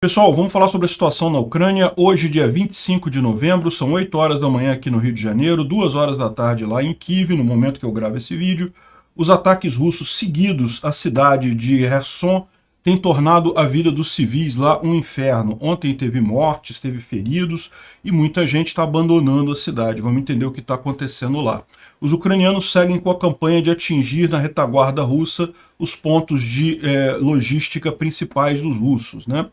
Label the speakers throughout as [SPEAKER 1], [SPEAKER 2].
[SPEAKER 1] Pessoal, vamos falar sobre a situação na Ucrânia. Hoje, dia 25 de novembro, são 8 horas da manhã aqui no Rio de Janeiro, 2 horas da tarde lá em Kiev, no momento que eu gravo esse vídeo. Os ataques russos seguidos à cidade de Kherson têm tornado a vida dos civis lá um inferno. Ontem teve mortes, teve feridos e muita gente está abandonando a cidade. Vamos entender o que está acontecendo lá. Os ucranianos seguem com a campanha de atingir na retaguarda russa os pontos de logística principais dos russos, né?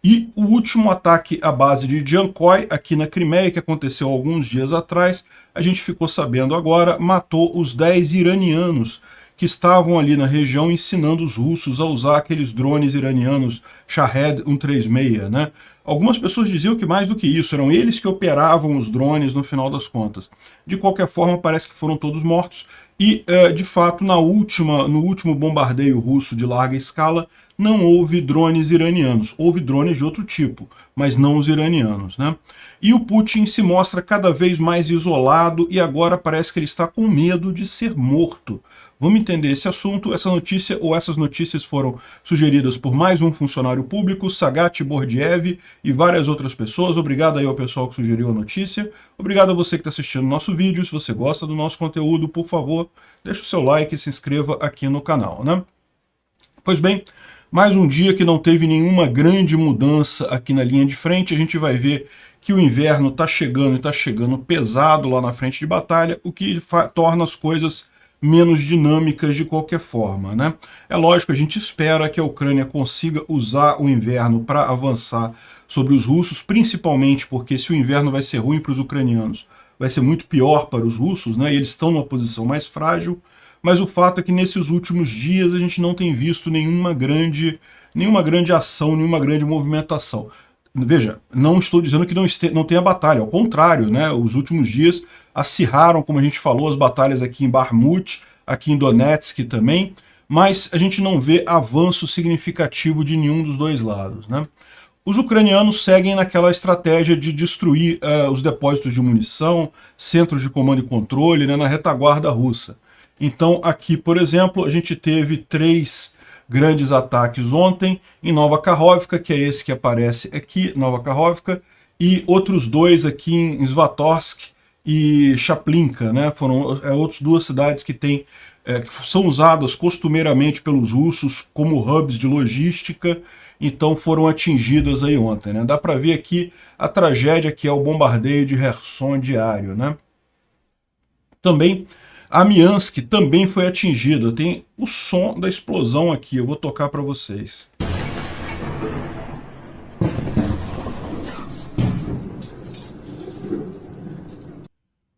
[SPEAKER 1] E o último ataque à base de Jankoy, aqui na Crimeia, que aconteceu alguns dias atrás, a gente ficou sabendo agora, matou os 10 iranianos que estavam ali na região ensinando os russos a usar aqueles drones iranianos Shahed 136, né? Algumas pessoas diziam que mais do que isso, eram eles que operavam os drones no final das contas. De qualquer forma, parece que foram todos mortos. E, de fato, no último bombardeio russo de larga escala, não houve drones iranianos. Houve drones de outro tipo, mas não os iranianos, né? E o Putin se mostra cada vez mais isolado e agora parece que ele está com medo de ser morto. Vamos entender esse assunto. Essa notícia ou essas notícias foram sugeridas por mais um funcionário público, Sagat Bordiev, e várias outras pessoas. Obrigado aí ao pessoal que sugeriu a notícia. Obrigado a você que está assistindo o nosso vídeo. Se você gosta do nosso conteúdo, por favor, deixe o seu like e se inscreva aqui no canal, né? Pois bem, mais um dia que não teve nenhuma grande mudança aqui na linha de frente. A gente vai ver que o inverno está chegando e está chegando pesado lá na frente de batalha, o que torna as coisas menos dinâmicas de qualquer forma, né? É lógico, a gente espera que a Ucrânia consiga usar o inverno para avançar sobre os russos, principalmente porque se o inverno vai ser ruim para os ucranianos, vai ser muito pior para os russos, né? E eles estão numa posição mais frágil, mas o fato é que nesses últimos dias a gente não tem visto nenhuma grande ação, nenhuma grande movimentação. Veja, não estou dizendo que não tenha batalha, ao contrário, né? Os últimos dias acirraram, como a gente falou, as batalhas aqui em Bakhmut, aqui em Donetsk também, mas a gente não vê avanço significativo de nenhum dos dois lados, né? Os ucranianos seguem naquela estratégia de destruir os depósitos de munição, centros de comando e controle, né, na retaguarda russa. Então aqui, por exemplo, a gente teve 3 grandes ataques ontem em Nova Kakhovka, que é esse que aparece aqui, Nova Kakhovka, e outros 2 aqui em Svatorsk e Chaplinka, né? Foram outras 2 cidades que são usadas costumeiramente pelos russos como hubs de logística, então foram atingidas aí ontem, né? Dá para ver aqui a tragédia que é o bombardeio de Kherson diário, né? Também Amiansk também foi atingida. Tem o som da explosão aqui, eu vou tocar para vocês.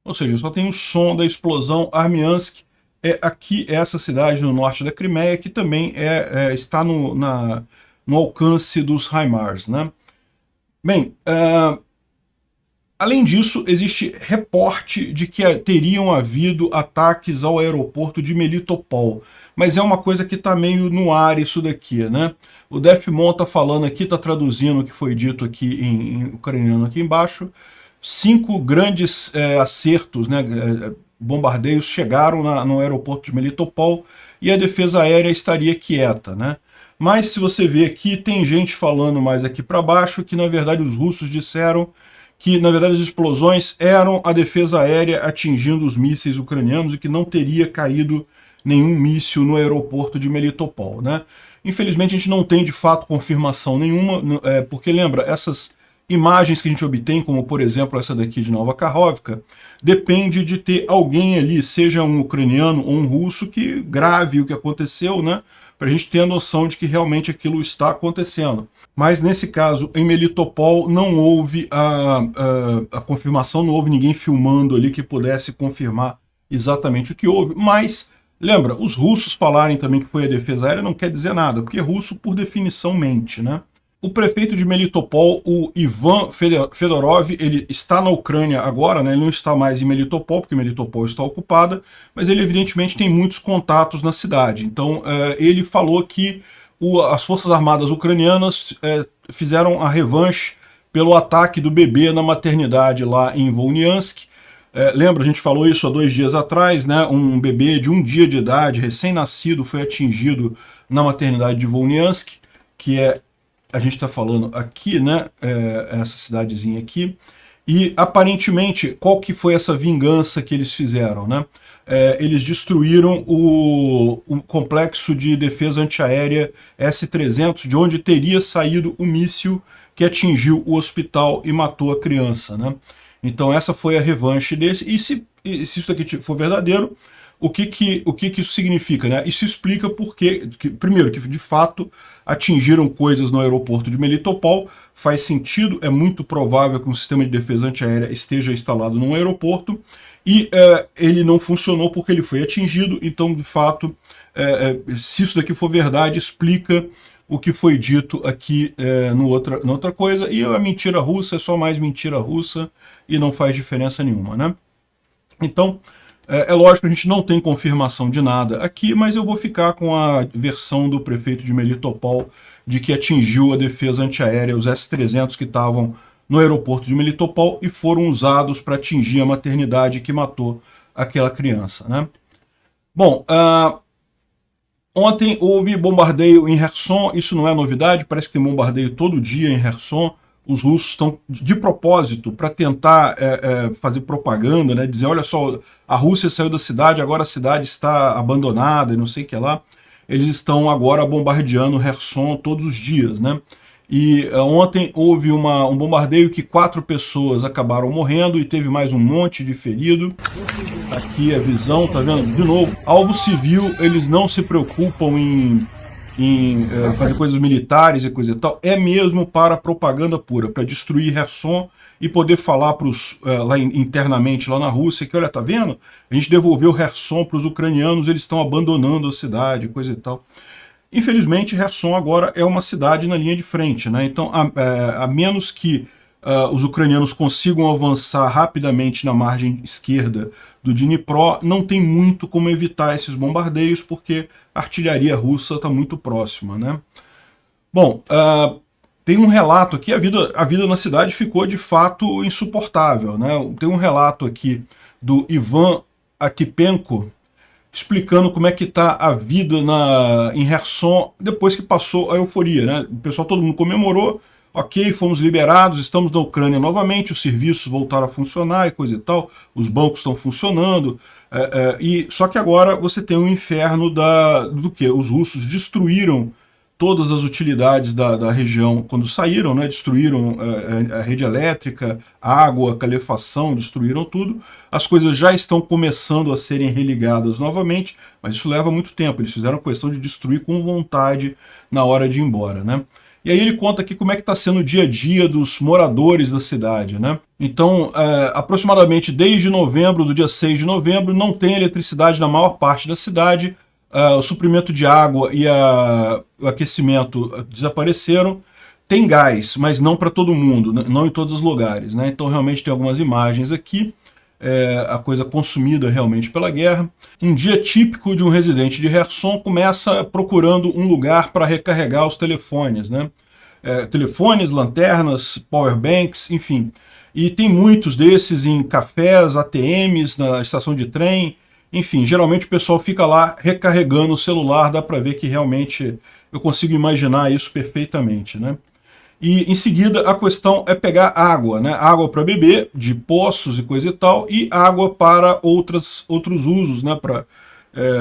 [SPEAKER 1] Ou seja, só tem o som da explosão. Armiansk é aqui, essa cidade no norte da Crimeia, que também está no alcance dos HIMARS, né? Bem, além disso, existe reporte de que teriam havido ataques ao aeroporto de Melitopol, mas é uma coisa que está meio no ar isso daqui, né? O Defmon está falando aqui, está traduzindo o que foi dito aqui em ucraniano aqui embaixo. 5 grandes acertos, né, bombardeios chegaram no aeroporto de Melitopol e a defesa aérea estaria quieta, né? Mas se você ver aqui, tem gente falando mais aqui para baixo que na verdade os russos disseram que na verdade as explosões eram a defesa aérea atingindo os mísseis ucranianos e que não teria caído nenhum míssil no aeroporto de Melitopol, né? Infelizmente a gente não tem de fato confirmação nenhuma, porque lembra, essas imagens que a gente obtém, como por exemplo essa daqui de Nova Kakhovka, depende de ter alguém ali, seja um ucraniano ou um russo, que grave o que aconteceu, né? Para a gente ter a noção de que realmente aquilo está acontecendo. Mas nesse caso, em Melitopol, não houve a confirmação, não houve ninguém filmando ali que pudesse confirmar exatamente o que houve. Mas, lembra, os russos falarem também que foi a defesa aérea não quer dizer nada, porque russo, por definição, mente, né? O prefeito de Melitopol, o Ivan Fedorov, ele está na Ucrânia agora, né? Ele não está mais em Melitopol, porque Melitopol está ocupada, mas ele evidentemente tem muitos contatos na cidade. Então ele falou que as Forças Armadas ucranianas fizeram a revanche pelo ataque do bebê na maternidade lá em Volnyansk. Lembra, a gente falou isso há 2 dias atrás, né? Um bebê de 1 dia de idade, recém-nascido, foi atingido na maternidade de Volnyansk, que é a gente está falando aqui, né, essa cidadezinha aqui, e aparentemente, qual que foi essa vingança que eles fizeram, né? Eles destruíram o complexo de defesa antiaérea S-300, de onde teria saído o míssil que atingiu o hospital e matou a criança, né? Então essa foi a revanche desse, e se isso daqui for verdadeiro, o que isso significa, né? Isso explica porque, primeiro, que de fato atingiram coisas no aeroporto de Melitopol, faz sentido, é muito provável que um sistema de defesa antiaérea esteja instalado num aeroporto, e ele não funcionou porque ele foi atingido, então de fato, se isso daqui for verdade, explica o que foi dito aqui na outra coisa, e a mentira russa é só mais mentira russa, e não faz diferença nenhuma, né? Então, é lógico que a gente não tem confirmação de nada aqui, mas eu vou ficar com a versão do prefeito de Melitopol de que atingiu a defesa antiaérea, os S-300 que estavam no aeroporto de Melitopol e foram usados para atingir a maternidade que matou aquela criança, né? Bom, ontem houve bombardeio em Kherson, isso não é novidade, parece que tem bombardeio todo dia em Kherson. Os russos estão de propósito para tentar fazer propaganda, né, dizer, olha só, a Rússia saiu da cidade, agora a cidade está abandonada e não sei o que lá. Eles estão agora bombardeando Kherson todos os dias, né? E ontem houve um bombardeio que 4 pessoas acabaram morrendo e teve mais um monte de ferido. Aqui a visão, tá vendo? De novo, alvo civil, eles não se preocupam em fazer coisas militares e coisa e tal, é mesmo para propaganda pura, para destruir Kherson e poder falar lá internamente lá na Rússia que, olha, tá vendo? A gente devolveu Kherson para os ucranianos, eles estão abandonando a cidade, coisa e tal. Infelizmente, Kherson agora é uma cidade na linha de frente, né? Então, a menos que os ucranianos consigam avançar rapidamente na margem esquerda do Dnipro, não tem muito como evitar esses bombardeios, porque a artilharia russa está muito próxima, né? Bom, tem um relato aqui, a vida na cidade ficou de fato insuportável, né? Tem um relato aqui do Ivan Akipenko, explicando como é que está a vida em Kherson depois que passou a euforia, né? O pessoal, todo mundo comemorou, ok, fomos liberados, estamos na Ucrânia novamente, os serviços voltaram a funcionar e coisa e tal, os bancos estão funcionando, só que agora você tem um inferno do que? Os russos destruíram todas as utilidades da região quando saíram, né? Destruíram a rede elétrica, água, calefação, destruíram tudo. As coisas já estão começando a serem religadas novamente, mas isso leva muito tempo. Eles fizeram questão de destruir com vontade na hora de ir embora, né? E aí ele conta aqui como é que está sendo o dia a dia dos moradores da cidade, né? Então, aproximadamente desde novembro, do dia 6 de novembro, não tem eletricidade na maior parte da cidade. O suprimento de água e o aquecimento desapareceram. Tem gás, mas não para todo mundo, não em todos os lugares, né? Então realmente tem algumas imagens aqui, a coisa consumida realmente pela guerra. Um dia típico de um residente de Kherson começa procurando um lugar para recarregar os telefones, né? Telefones, lanternas, powerbanks, enfim. E tem muitos desses em cafés, ATMs, na estação de trem. Enfim, geralmente o pessoal fica lá recarregando o celular, dá para ver que realmente eu consigo imaginar isso perfeitamente, né? E em seguida a questão é pegar água, né? Água para beber, de poços e coisa e tal, e água para outros usos, né? Para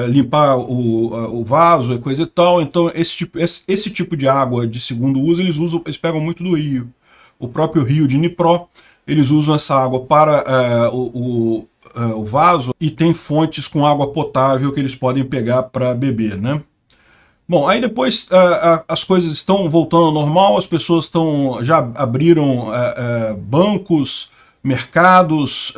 [SPEAKER 1] limpar o vaso e coisa e tal. Então esse tipo de água de segundo uso eles pegam muito do rio. O próprio rio de Dnipro, eles usam essa água para o vaso, e tem fontes com água potável que eles podem pegar para beber, né? Bom, aí depois as coisas estão voltando ao normal, as pessoas já abriram bancos, mercados,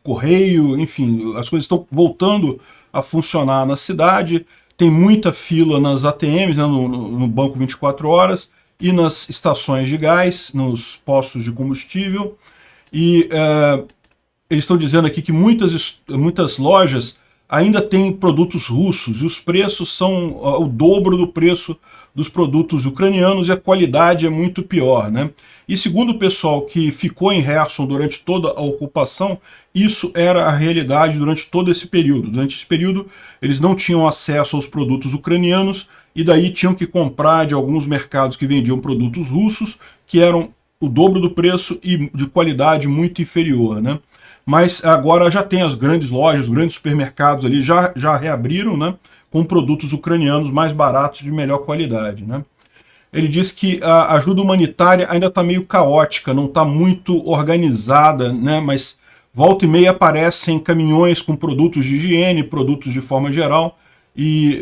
[SPEAKER 1] correio, enfim, as coisas estão voltando a funcionar na cidade. Tem muita fila nas ATMs, né, no banco 24 horas, e nas estações de gás, nos postos de combustível. E eles estão dizendo aqui que muitas lojas ainda têm produtos russos, e os preços são o dobro do preço dos produtos ucranianos, e a qualidade é muito pior, né? E segundo o pessoal que ficou em Kherson durante toda a ocupação, isso era a realidade durante todo esse período. Durante esse período, eles não tinham acesso aos produtos ucranianos, e daí tinham que comprar de alguns mercados que vendiam produtos russos, que eram o dobro do preço e de qualidade muito inferior, né? Mas agora já tem as grandes lojas, os grandes supermercados ali já reabriram, né, com produtos ucranianos mais baratos de melhor qualidade, né? Ele diz que a ajuda humanitária ainda está meio caótica, não está muito organizada, né, mas volta e meia aparecem caminhões com produtos de higiene, produtos de forma geral, e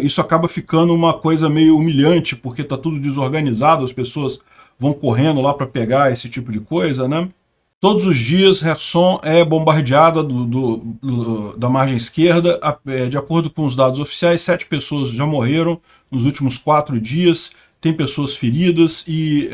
[SPEAKER 1] isso acaba ficando uma coisa meio humilhante, porque está tudo desorganizado, as pessoas vão correndo lá para pegar esse tipo de coisa, né? Todos os dias, Kherson é bombardeada da margem esquerda. De acordo com os dados oficiais, 7 pessoas já morreram nos últimos 4 dias, tem pessoas feridas e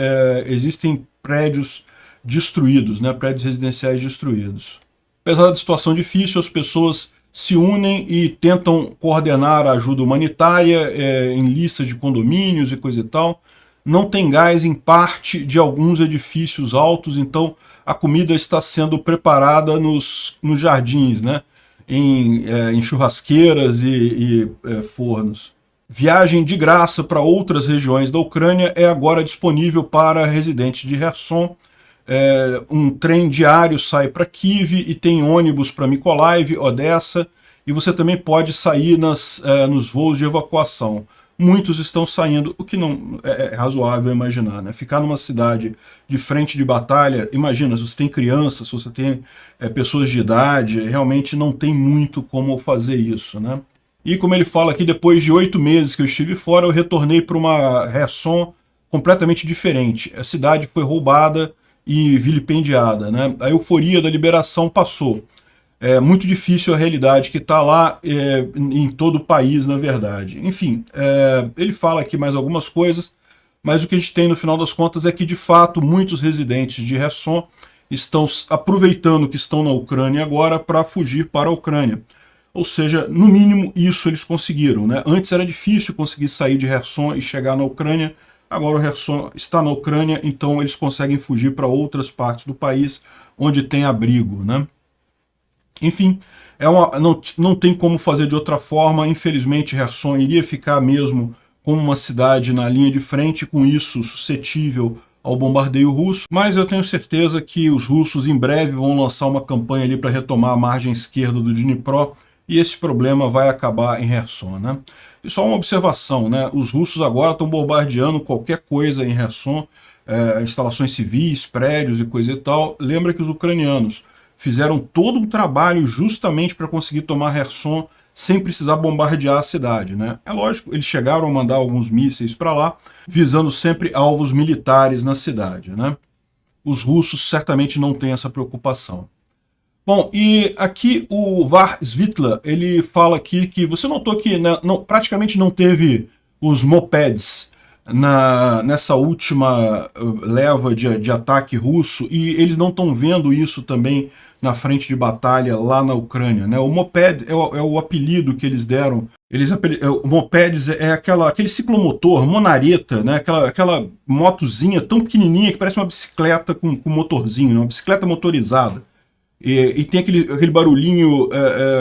[SPEAKER 1] existem prédios destruídos, né, prédios residenciais destruídos. Apesar da situação difícil, as pessoas se unem e tentam coordenar a ajuda humanitária em listas de condomínios e coisa e tal. Não tem gás em parte de alguns edifícios altos, então a comida está sendo preparada nos jardins, né? Em churrasqueiras e fornos. Viagem de graça para outras regiões da Ucrânia é agora disponível para residentes de Kherson. Um trem diário sai para Kiev e tem ônibus para Mykolaiv, Odessa, e você também pode sair nos voos de evacuação. Muitos estão saindo, o que não é razoável imaginar, né? Ficar numa cidade de frente de batalha, imagina, se você tem crianças, se você tem pessoas de idade, realmente não tem muito como fazer isso, né? E como ele fala aqui, depois de 8 meses que eu estive fora, eu retornei para uma Kherson completamente diferente. A cidade foi roubada e vilipendiada, né? A euforia da liberação passou. É muito difícil a realidade que está lá em todo o país, na verdade. Enfim, ele fala aqui mais algumas coisas, mas o que a gente tem no final das contas é que, de fato, muitos residentes de Kherson estão aproveitando que estão na Ucrânia agora para fugir para a Ucrânia. Ou seja, no mínimo isso eles conseguiram, né? Antes era difícil conseguir sair de Kherson e chegar na Ucrânia, agora o Kherson está na Ucrânia, então eles conseguem fugir para outras partes do país onde tem abrigo, né? Enfim, não tem como fazer de outra forma. Infelizmente, Kherson iria ficar mesmo como uma cidade na linha de frente, com isso suscetível ao bombardeio russo, mas eu tenho certeza que os russos em breve vão lançar uma campanha ali para retomar a margem esquerda do Dnipro, e esse problema vai acabar em Kherson, né? E só uma observação, né? Os russos agora estão bombardeando qualquer coisa em Kherson, instalações civis, prédios e coisa e tal. Lembra que os ucranianos fizeram todo um trabalho justamente para conseguir tomar Kherson sem precisar bombardear a cidade, né? É lógico, eles chegaram a mandar alguns mísseis para lá, visando sempre alvos militares na cidade, né? Os russos certamente não têm essa preocupação. Bom, e aqui o Var Svitla, ele fala aqui que você notou que praticamente não teve os mopeds nessa última leva de ataque russo, e eles não estão vendo isso também na frente de batalha lá na Ucrânia, né? O moped é o apelido que eles deram. O mopeds é aquele ciclomotor, monareta, né? Aquela motozinha tão pequenininha que parece uma bicicleta com motorzinho, né? Uma bicicleta motorizada. E tem aquele barulhinho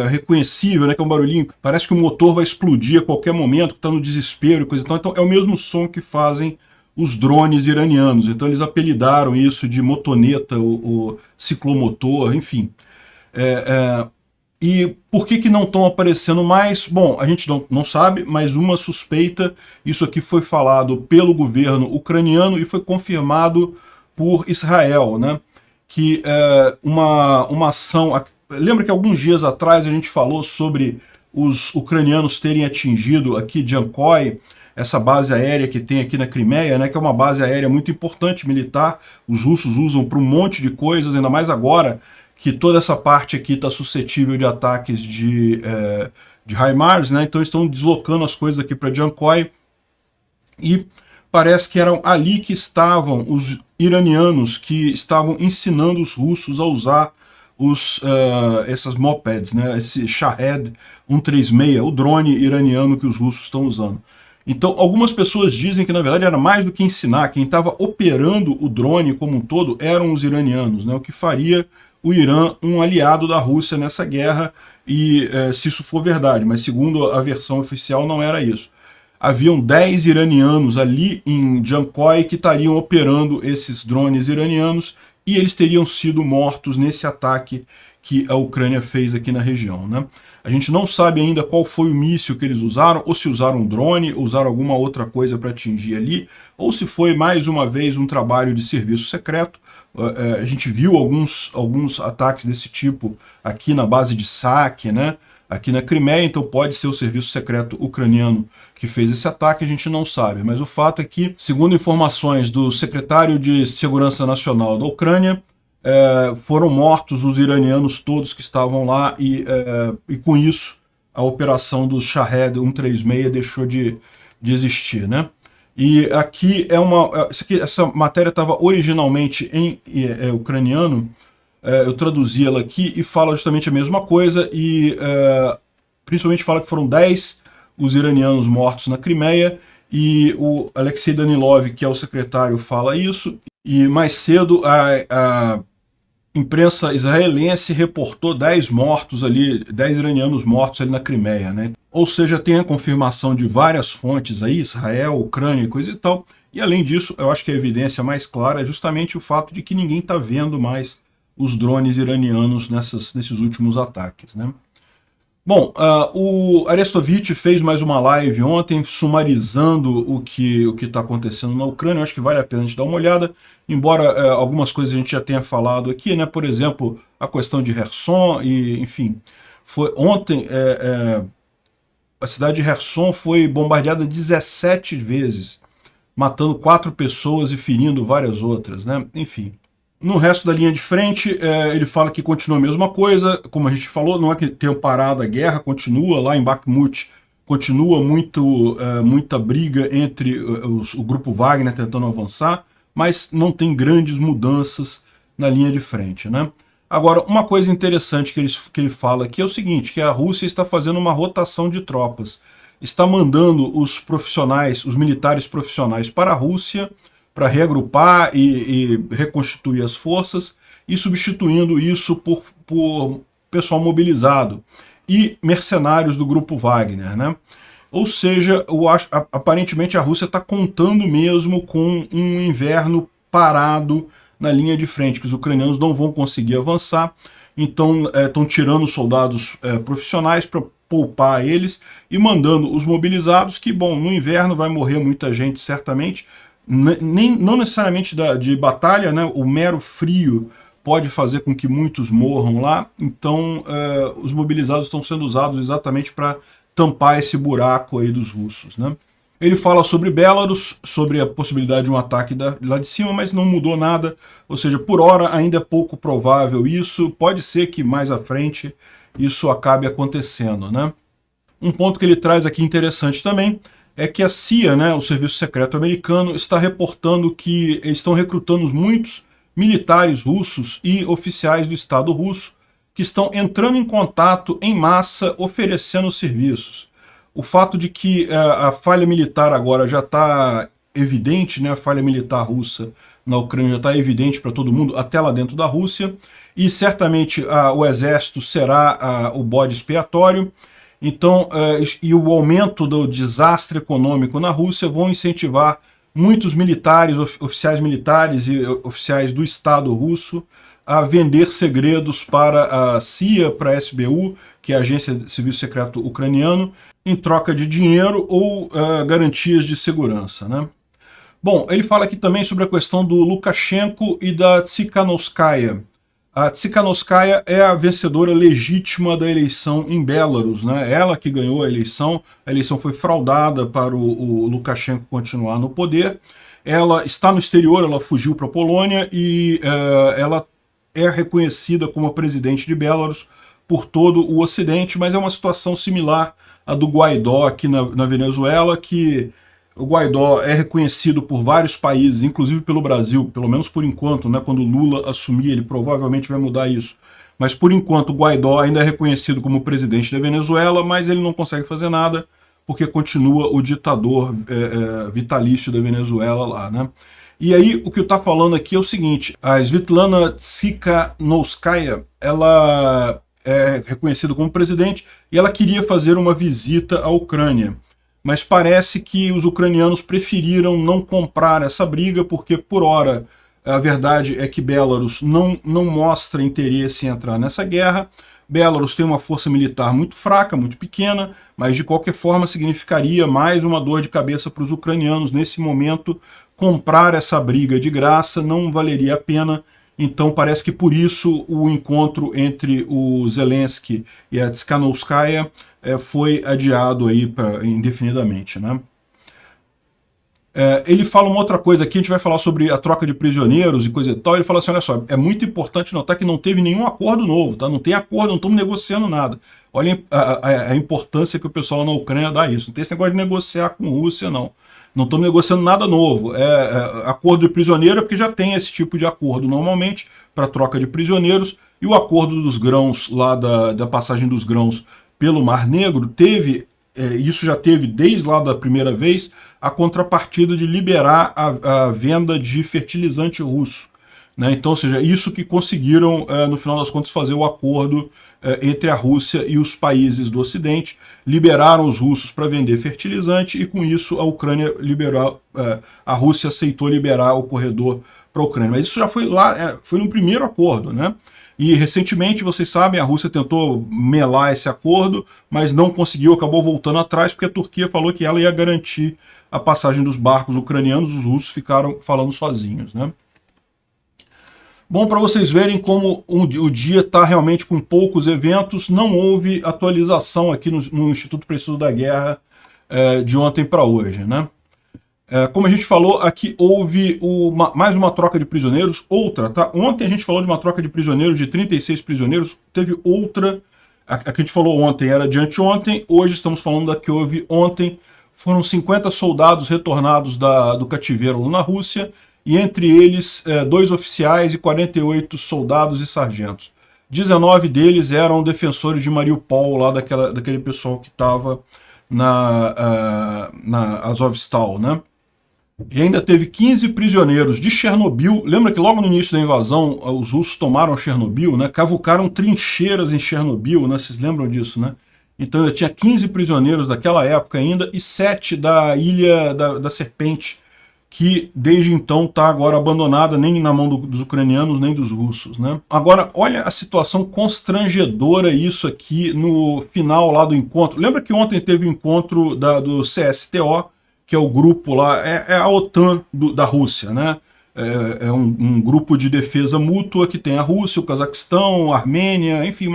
[SPEAKER 1] reconhecível, né? Que é um barulhinho, parece que o motor vai explodir a qualquer momento, que está no desespero e coisa e tal. Então é o mesmo som que fazem os drones iranianos. Então eles apelidaram isso de motoneta, o ciclomotor, enfim. E por que não estão aparecendo mais? Bom, a gente não sabe, mas uma suspeita, isso aqui foi falado pelo governo ucraniano e foi confirmado por Israel, né? Que uma ação... Lembra que alguns dias atrás a gente falou sobre os ucranianos terem atingido aqui Jankoy, essa base aérea que tem aqui na Crimeia, né, que é uma base aérea muito importante, militar. Os russos usam para um monte de coisas, ainda mais agora que toda essa parte aqui está suscetível de ataques de HIMARS, né, então estão deslocando as coisas aqui para Jankoy, e parece que eram ali que estavam os iranianos que estavam ensinando os russos a usar essas mopeds, né, esse Shahed 136, o drone iraniano que os russos estão usando. Então, algumas pessoas dizem que, na verdade, era mais do que ensinar. Quem estava operando o drone como um todo eram os iranianos, né? O que faria o Irã um aliado da Rússia nessa guerra, e se isso for verdade, mas segundo a versão oficial não era isso. haviam 10 iranianos ali em Jankoi que estariam operando esses drones iranianos e eles teriam sido mortos nesse ataque que a Ucrânia fez aqui na região, né? A gente não sabe ainda qual foi o míssil que eles usaram, ou se usaram um drone, ou usaram alguma outra coisa para atingir ali, ou se foi mais uma vez um trabalho de serviço secreto. A gente viu alguns ataques desse tipo aqui na base de Sake, né? Aqui na Crimeia, então pode ser o serviço secreto ucraniano que fez esse ataque, a gente não sabe. Mas o fato é que, segundo informações do secretário de Segurança Nacional da Ucrânia, foram mortos os iranianos todos que estavam lá e com isso a operação do Shahed 136 deixou de existir, né? E aqui essa matéria estava originalmente em ucraniano, eu traduzi ela aqui e fala justamente a mesma coisa e principalmente fala que foram 10 os iranianos mortos na Crimeia e o Alexei Danilov, que é o secretário, fala isso. E mais cedo a imprensa israelense reportou 10 mortos ali, 10 iranianos mortos ali na Crimeia, né? Ou seja, tem a confirmação de várias fontes aí, Israel, Ucrânia e coisa e tal. E além disso, eu acho que a evidência mais clara é justamente o fato de que ninguém está vendo mais os drones iranianos nesses últimos ataques, né? Bom, o Arestovich fez mais uma live ontem, sumarizando o que está acontecendo na Ucrânia. Eu acho que vale a pena a gente dar uma olhada, embora algumas coisas a gente já tenha falado aqui, né? Por exemplo, a questão de Kherson, e, enfim, ontem a cidade de Kherson foi bombardeada 17 vezes, matando 4 pessoas e ferindo várias outras, né? Enfim. No resto da linha de frente, ele fala que continua a mesma coisa, como a gente falou, não é que tenha parado a guerra, continua lá em Bakhmut, continua muita briga entre o grupo Wagner tentando avançar, mas não tem grandes mudanças na linha de frente, né? Agora, uma coisa interessante que ele fala aqui é o seguinte, que a Rússia está fazendo uma rotação de tropas, está mandando os profissionais, os militares profissionais para a Rússia, para reagrupar e reconstituir as forças, e substituindo isso por pessoal mobilizado e mercenários do grupo Wagner, né? Ou seja, aparentemente a Rússia está contando mesmo com um inverno parado na linha de frente, que os ucranianos não vão conseguir avançar, então estão tirando os soldados profissionais para poupar eles e mandando os mobilizados, que, bom, no inverno vai morrer muita gente certamente, não necessariamente de batalha, né? O mero frio pode fazer com que muitos morram lá, então os mobilizados estão sendo usados exatamente para tampar esse buraco aí dos russos, né? Ele fala sobre Belarus, sobre a possibilidade de um ataque lá de cima, mas não mudou nada, ou seja, por hora ainda é pouco provável isso, pode ser que mais à frente isso acabe acontecendo, né? Um ponto que ele traz aqui interessante também é que a CIA, né, o Serviço Secreto Americano, está reportando que eles estão recrutando muitos militares russos e oficiais do Estado russo que estão entrando em contato em massa oferecendo serviços. O fato de que a falha militar agora já está evidente, né, a falha militar russa na Ucrânia já está evidente para todo mundo, até lá dentro da Rússia, e certamente o exército será o bode expiatório. Então, e o aumento do desastre econômico na Rússia vão incentivar muitos militares, oficiais militares e oficiais do Estado russo a vender segredos para a CIA, para a SBU, que é a Agência de Serviço Secreto Ucraniano, em troca de dinheiro ou garantias de segurança, né? Bom, ele fala aqui também sobre a questão do Lukashenko e da Tsikhanouskaya. A Tsikhanouskaya é a vencedora legítima da eleição em Belarus, né? Ela que ganhou a eleição foi fraudada para o Lukashenko continuar no poder. Ela está no exterior, ela fugiu para a Polônia e ela é reconhecida como presidente de Belarus por todo o Ocidente, mas é uma situação similar à do Guaidó aqui na Venezuela, que o Guaidó é reconhecido por vários países, inclusive pelo Brasil, pelo menos por enquanto, né? Quando Lula assumir, ele provavelmente vai mudar isso. Mas por enquanto o Guaidó ainda é reconhecido como presidente da Venezuela, mas ele não consegue fazer nada, porque continua o ditador vitalício da Venezuela lá, né? E aí o que eu estou falando aqui é o seguinte, a Svetlana Tsikhanouskaya, ela é reconhecida como presidente e ela queria fazer uma visita à Ucrânia. mas parece que os ucranianos preferiram não comprar essa briga, porque, por hora, a verdade é que Belarus não mostra interesse em entrar nessa guerra. Belarus tem uma força militar muito fraca, muito pequena, mas de qualquer forma significaria mais uma dor de cabeça para os ucranianos. Nesse momento, comprar essa briga de graça não valeria a pena. Então parece que por isso o encontro entre o Zelensky e a Tsikhanouskaya foi adiado aí indefinidamente, né? Ele fala uma outra coisa aqui, a gente vai falar sobre a troca de prisioneiros e coisa e tal. Ele fala assim, olha só, é muito importante notar que não teve nenhum acordo novo, tá? Não tem acordo, não estamos negociando nada. Olha a importância que o pessoal na Ucrânia dá a isso. Não tem esse negócio de negociar com a Rússia, não. Não estamos negociando nada novo. Acordo de prisioneiro é porque já tem esse tipo de acordo normalmente para troca de prisioneiros. E o acordo dos grãos, lá da passagem dos grãos pelo Mar Negro, teve... isso já teve, desde lá da primeira vez, a contrapartida de liberar a venda de fertilizante russo. Né? Então, ou seja, isso que conseguiram, no final das contas, fazer o acordo entre a Rússia e os países do Ocidente, liberaram os russos para vender fertilizante e, com isso, a Ucrânia liberou, a Rússia aceitou liberar o corredor para a Ucrânia. Mas isso já foi lá, foi no primeiro acordo, né? E recentemente, vocês sabem, a Rússia tentou melar esse acordo, mas não conseguiu, acabou voltando atrás, porque a Turquia falou que ela ia garantir a passagem dos barcos ucranianos, os russos ficaram falando sozinhos, né? Bom, para vocês verem como o dia está realmente com poucos eventos, não houve atualização aqui no Instituto para Estudo da Guerra de ontem para hoje, né? Como a gente falou, aqui houve mais uma troca de prisioneiros, outra, tá? Ontem a gente falou de uma troca de prisioneiros, de 36 prisioneiros, teve outra, a que a gente falou ontem era de anteontem, hoje estamos falando da que houve ontem, foram 50 soldados retornados do cativeiro na Rússia, e entre eles 2 oficiais e 48 soldados e sargentos. 19 deles eram defensores de Mariupol, lá daquele pessoal que estava na Azovstal, né? E ainda teve 15 prisioneiros de Chernobyl. Lembra que logo no início da invasão os russos tomaram Chernobyl, né? Cavucaram trincheiras em Chernobyl, né? Vocês lembram disso, né? Então ainda tinha 15 prisioneiros daquela época ainda e 7 da Ilha da Serpente, que desde então está agora abandonada, nem na mão dos ucranianos, nem dos russos, né? Agora, olha a situação constrangedora isso aqui no final lá do encontro. Lembra que ontem teve o encontro do CSTO, que é o grupo lá, é a OTAN da Rússia, né? É um grupo de defesa mútua que tem a Rússia, o Cazaquistão, a Armênia, enfim,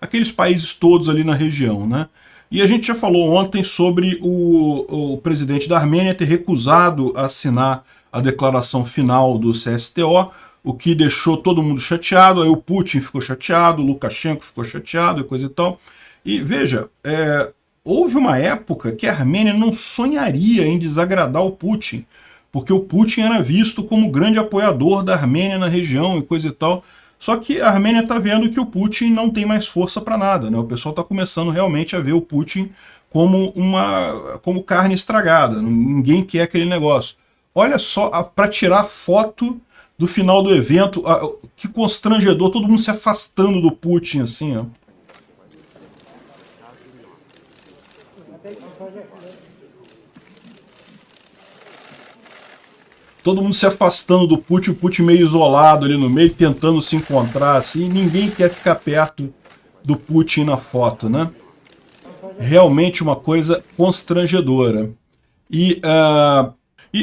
[SPEAKER 1] aqueles países todos ali na região, né? E a gente já falou ontem sobre o presidente da Armênia ter recusado a assinar a declaração final do CSTO, o que deixou todo mundo chateado, aí o Putin ficou chateado, o Lukashenko ficou chateado e coisa e tal. E veja, houve uma época que a Armênia não sonharia em desagradar o Putin, porque o Putin era visto como grande apoiador da Armênia na região e coisa e tal. Só que a Armênia está vendo que o Putin não tem mais força para nada, né? O pessoal está começando realmente a ver o Putin como carne estragada. Ninguém quer aquele negócio. Olha só, para tirar foto do final do evento, que constrangedor, todo mundo se afastando do Putin, assim, ó. Todo mundo se afastando do Putin, o Putin meio isolado ali no meio, tentando se encontrar, assim, ninguém quer ficar perto do Putin na foto, né? Realmente uma coisa constrangedora. E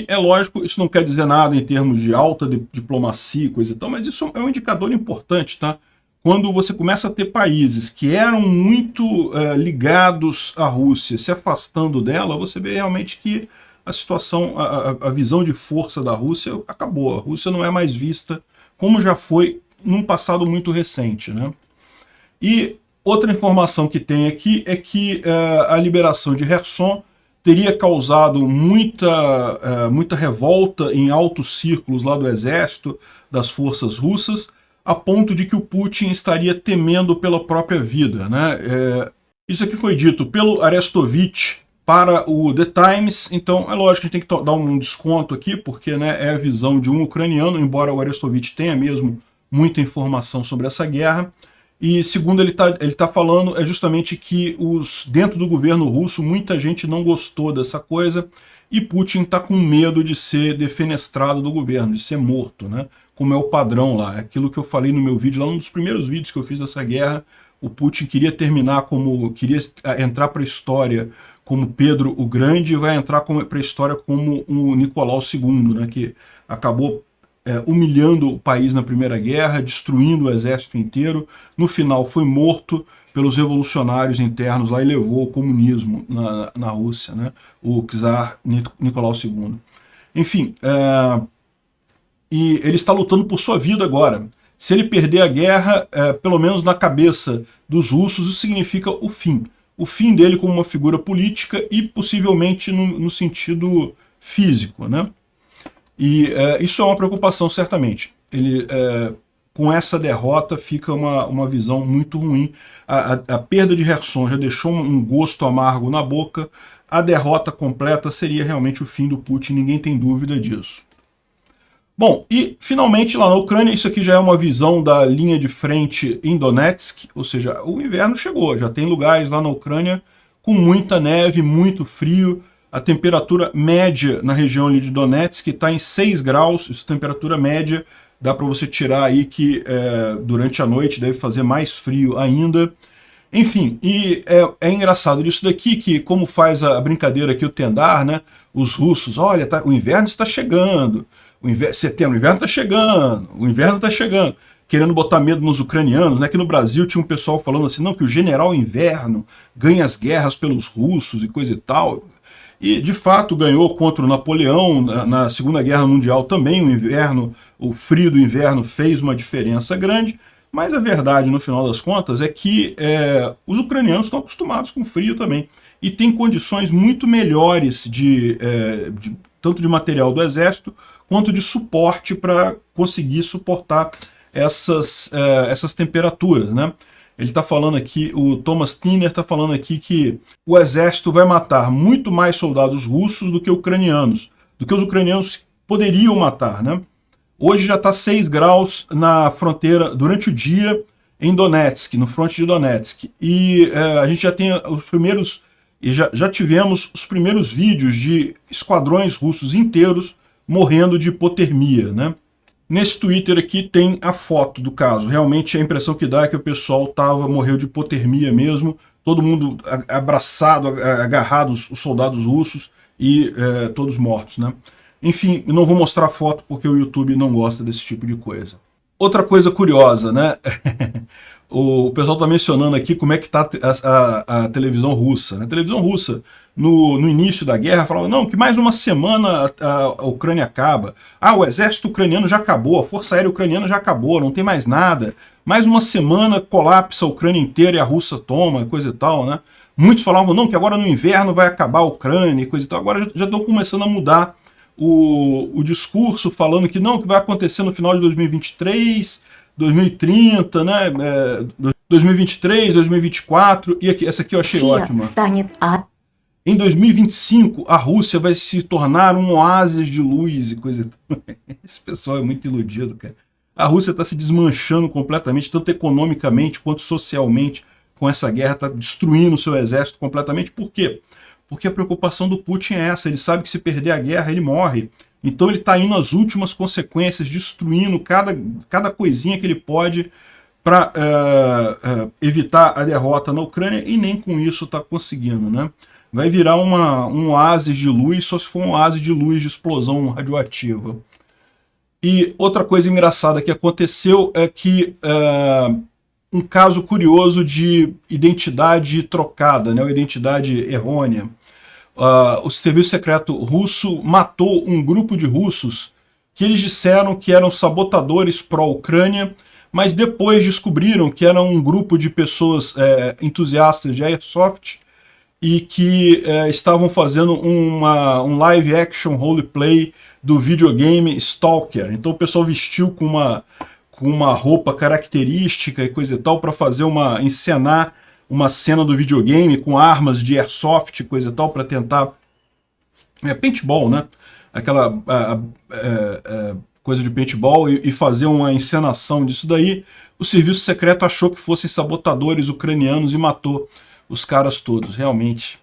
[SPEAKER 1] é lógico, isso não quer dizer nada em termos de alta diplomacia e coisa e tal, mas isso é um indicador importante, tá? Quando você começa a ter países que eram muito ligados à Rússia se afastando dela, você vê realmente que a situação, a visão de força da Rússia acabou. A Rússia não é mais vista como já foi num passado muito recente, né? E outra informação que tem aqui é que a liberação de Kherson teria causado muita revolta em altos círculos lá do exército, das forças russas, a ponto de que o Putin estaria temendo pela própria vida, né? Isso aqui foi dito pelo Arestovich para o The Times, então é lógico que a gente tem que dar um desconto aqui, porque, né, é a visão de um ucraniano, embora o Arestovich tenha mesmo muita informação sobre essa guerra. E segundo ele tá falando, é justamente que dentro do governo russo muita gente não gostou dessa coisa e Putin está com medo de ser defenestrado do governo, de ser morto, né? Como é o padrão lá. É aquilo que eu falei no meu vídeo, lá um dos primeiros vídeos que eu fiz dessa guerra, o Putin queria queria entrar para a história como Pedro o Grande e vai entrar para a história como o Nicolau II, né? Que acabou humilhando o país na Primeira Guerra, destruindo o exército inteiro. No final foi morto pelos revolucionários internos lá e levou o comunismo na Rússia, né? O czar Nicolau II. Enfim, e ele está lutando por sua vida agora. Se ele perder a guerra, pelo menos na cabeça dos russos, isso significa o fim. O fim dele como uma figura política e possivelmente no sentido físico, né? E isso é uma preocupação, certamente. Ele, com essa derrota, fica uma visão muito ruim. A perda de Kherson já deixou um gosto amargo na boca. A derrota completa seria realmente o fim do Putin, ninguém tem dúvida disso. Bom, e finalmente lá na Ucrânia, isso aqui já é uma visão da linha de frente em Donetsk, ou seja, o inverno chegou, já tem lugares lá na Ucrânia com muita neve, muito frio. A temperatura média na região ali de Donetsk está em 6 graus, essa temperatura média dá para você tirar aí que durante a noite deve fazer mais frio ainda. Enfim, e é engraçado disso daqui que, como faz a brincadeira aqui o Tendar, né? Os russos, olha, o inverno está chegando, setembro, o inverno está chegando, o inverno está chegando, querendo botar medo nos ucranianos, né? Que no Brasil tinha um pessoal falando assim, não, que o general inverno ganha as guerras pelos russos e coisa e tal. E, de fato, ganhou contra o Napoleão na Segunda Guerra Mundial também. O frio do inverno fez uma diferença grande, mas a verdade, no final das contas, é que os ucranianos estão acostumados com frio também e têm condições muito melhores tanto de material do exército quanto de suporte para conseguir suportar essas temperaturas, né? Ele está falando aqui, o Thomas Tiner está falando aqui que o exército vai matar muito mais soldados russos do que ucranianos, os ucranianos poderiam matar, né? Hoje já está 6 graus na fronteira durante o dia em Donetsk, no fronte de Donetsk. E a gente já tem os primeiros, e já tivemos os primeiros vídeos de esquadrões russos inteiros morrendo de hipotermia, né? Nesse Twitter aqui tem a foto do caso. Realmente a impressão que dá é que o pessoal morreu de hipotermia mesmo, todo mundo abraçado, agarrado, os soldados russos e todos mortos, né? Enfim, eu não vou mostrar a foto porque o YouTube não gosta desse tipo de coisa. Outra coisa curiosa, né? O pessoal está mencionando aqui como é que está a televisão russa. A televisão russa, no início da guerra, falava não, que mais uma semana a Ucrânia acaba. O exército ucraniano já acabou, a força aérea ucraniana já acabou, não tem mais nada. Mais uma semana colapsa a Ucrânia inteira e a Rússia toma, coisa e tal, né? Muitos falavam não, que agora no inverno vai acabar a Ucrânia e coisa e tal. Agora já estão começando a mudar o discurso, falando que não, que vai acontecer no final de 2023... 2030, né? 2023, 2024, e aqui, essa aqui eu achei ótima. Em 2025, a Rússia vai se tornar um oásis de luz e coisa. Esse pessoal é muito iludido, cara. A Rússia está se desmanchando completamente, tanto economicamente quanto socialmente, com essa guerra, está destruindo o seu exército completamente. Por quê? Porque a preocupação do Putin é essa, ele sabe que se perder a guerra, ele morre. Então ele está indo às últimas consequências, destruindo cada coisinha que ele pode para evitar a derrota na Ucrânia, e nem com isso está conseguindo, né? Vai virar um oásis de luz, só se for um oásis de luz de explosão radioativa. E outra coisa engraçada que aconteceu é que um caso curioso de identidade trocada, né? Ou identidade errônea. O serviço secreto russo matou um grupo de russos que eles disseram que eram sabotadores pró-Ucrânia, mas depois descobriram que era um grupo de pessoas entusiastas de Airsoft e que estavam fazendo um live action roleplay do videogame Stalker. Então o pessoal vestiu com uma roupa característica e coisa e tal para encenar uma cena do videogame com armas de airsoft, coisa e tal, para tentar... paintball, né? Aquela coisa de paintball e fazer uma encenação disso daí, o serviço secreto achou que fossem sabotadores ucranianos e matou os caras todos. Realmente,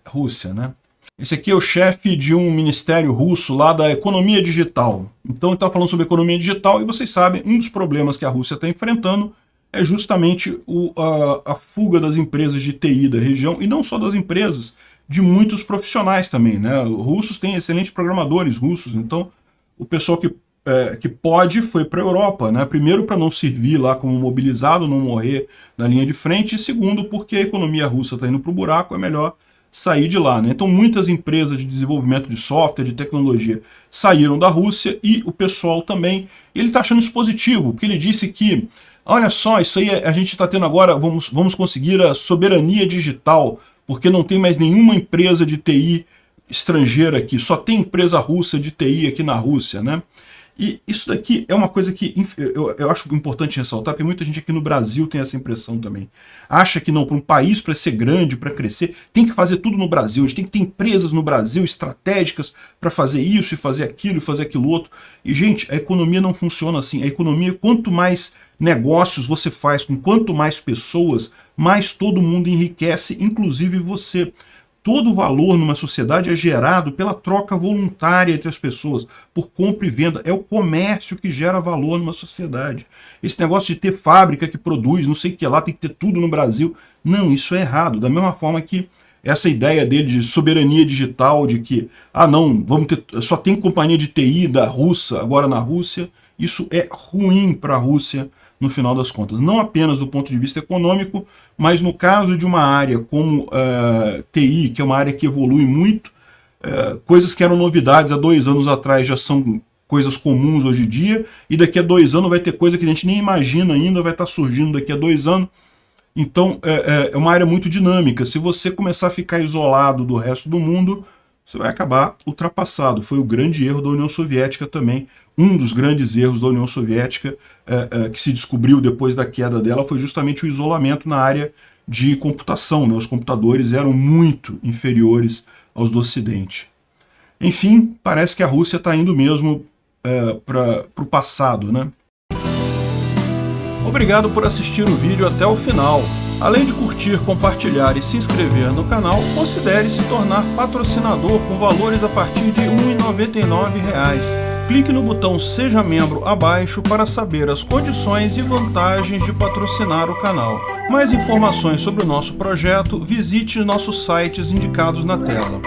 [SPEAKER 1] Rússia, né? Esse aqui é o chefe de um ministério russo lá da economia digital. Então ele está falando sobre economia digital e vocês sabem, um dos problemas que a Rússia está enfrentando é justamente a fuga das empresas de TI da região, e não só das empresas, de muitos profissionais também, né? Os russos têm excelentes programadores russos, então o pessoal que pode foi para a Europa, né? Primeiro para não servir lá como mobilizado, não morrer na linha de frente, e segundo porque a economia russa está indo para o buraco, é melhor sair de lá, né? Então muitas empresas de desenvolvimento de software, de tecnologia, saíram da Rússia e o pessoal também. Ele está achando isso positivo, porque ele disse que, olha só, isso aí a gente está tendo agora, vamos conseguir a soberania digital, porque não tem mais nenhuma empresa de TI estrangeira aqui, só tem empresa russa de TI aqui na Rússia, né? E isso daqui é uma coisa que eu acho importante ressaltar, porque muita gente aqui no Brasil tem essa impressão também. Acha que não, para um país, para ser grande, para crescer, tem que fazer tudo no Brasil, a gente tem que ter empresas no Brasil estratégicas para fazer isso e fazer aquilo outro. E, gente, a economia não funciona assim. A economia, quanto mais negócios você faz com quanto mais pessoas, mais todo mundo enriquece, inclusive você. Todo o valor numa sociedade é gerado pela troca voluntária entre as pessoas, por compra e venda. É o comércio que gera valor numa sociedade. Esse negócio de ter fábrica que produz, não sei o que lá, tem que ter tudo no Brasil. Não, isso é errado. Da mesma forma que essa ideia dele de soberania digital, de que, não, vamos ter, só tem companhia de TI da Rússia agora na Rússia, isso é ruim para a Rússia no final das contas. Não apenas do ponto de vista econômico, mas no caso de uma área como TI, que é uma área que evolui muito, coisas que eram novidades há 2 anos atrás já são coisas comuns hoje em dia, e daqui a 2 anos vai ter coisa que a gente nem imagina ainda, vai estar surgindo daqui a 2 anos. Então é uma área muito dinâmica. Se você começar a ficar isolado do resto do mundo, você vai acabar ultrapassado. Foi o grande erro da União Soviética também. Um dos grandes erros da União Soviética que se descobriu depois da queda dela foi justamente o isolamento na área de computação, né? Os computadores eram muito inferiores aos do Ocidente. Enfim, parece que a Rússia está indo mesmo para o passado, né? Obrigado por assistir o vídeo até o final. Além de curtir, compartilhar e se inscrever no canal, considere se tornar patrocinador com valores a partir de R$ 1,99. Clique no botão Seja Membro abaixo para saber as condições e vantagens de patrocinar o canal. Mais informações sobre o nosso projeto, visite nossos sites indicados na tela.